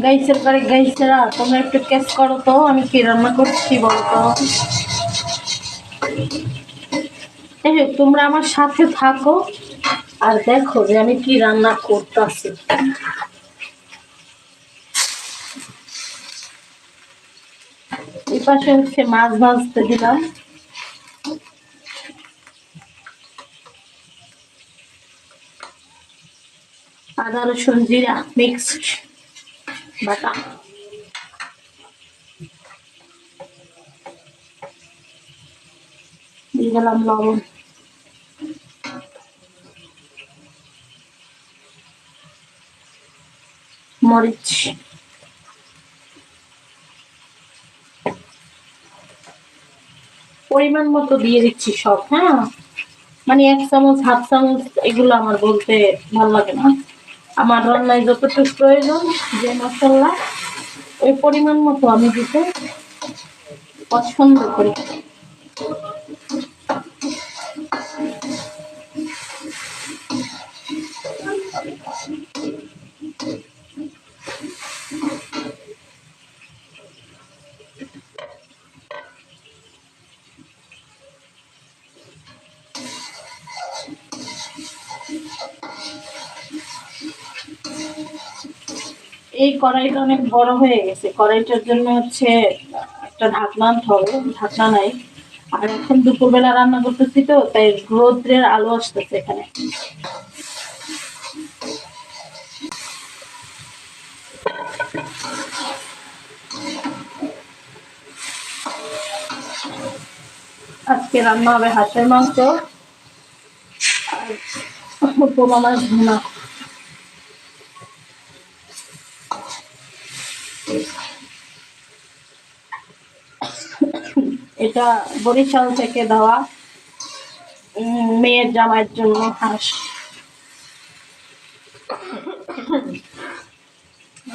গাইসের পরে গাইসেরা তোমরা একটু ক্যাচ করো তো, আমি কি রান্না করছি বলতো। তোমরা আমার সাথে থাকো আর দেখো যে আমি কি রান্না করতেছি। এই পাশে হচ্ছে মাছ ভাজতে দিলাম। আদা রসুন জিরা মিক্স বাটা, দিয়ে দিলাম লবণ, মরিচ, পরিমাণ মতো দিয়ে দিচ্ছি সব। হ্যাঁ, মানে 1 চামচ 1/2 চামচ এগুলো আমার বলতে ভালো লাগে না। আমার রান্নায় যতটুকু প্রয়োজন যে মশলা ওই পরিমাণ মতো আমি দিতে পছন্দ করি। এই কড়াইটা অনেক বড় হয়ে গেছে, কড়াইটার জন্য হচ্ছে একটা ঢাকনা আনতে হবে, ঢাকনা নাই। আর এখন দুপুরবেলা রান্না করতেছি তো, তাই রৌদ্রের আলো আসতেছে এখানে। আজকে রান্না হবে হাঁসের মাংস আর পোলা মাছ ভুনা। এটা বরিশাল থেকে দেওয়া মেয়ের জামাইয়ের জন্য হাঁস।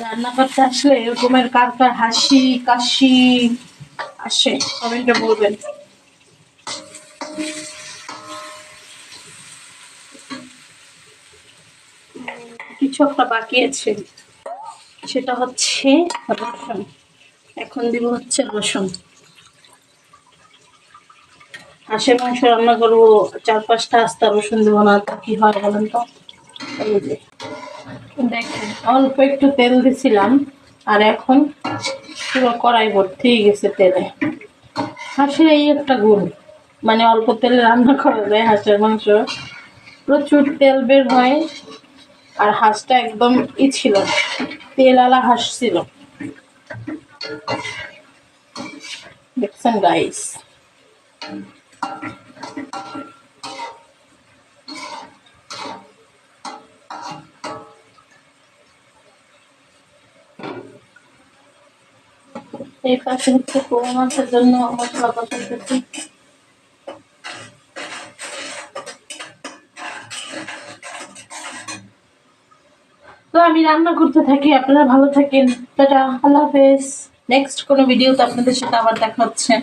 রান্না করতে আসলে এরকমের কার কার হাসি কাশি আসে কমেন্টে বলবেন। কিছু একটা বাকি আছে, সেটা হচ্ছে রসুন। এখন দিব হচ্ছে রসুন। হাঁসের মাংস রান্না করবো, 4-5টা আস্তা রসুন দেবো না তো কি হয় বলেন তো। এই যে দেখেন অল্প একটু তেল দিছিলাম আর এখন পুরো কড়াই ভর্তি হয়ে গেছে তেলে। হাঁসের এই একটা গুণ, মানে অল্প তেলে রান্না করা যায় হাঁসের মাংস, প্রচুর তেল বের হয়। আর হাঁসটা একদম ছিল, তেলালা হাঁস ছিল। দেখছেন গাইস। এই পাশে হচ্ছে পোড়া মাছের জন্য মশলা কষাইতেছি। তো আমি রান্না করতে থাকি, আপনারা ভালো থাকেন। টাটা, আল্লাহ হাফেজ। নেক্সট কোনো ভিডিওতে আপনাদের সাথে আবার দেখা হচ্ছে।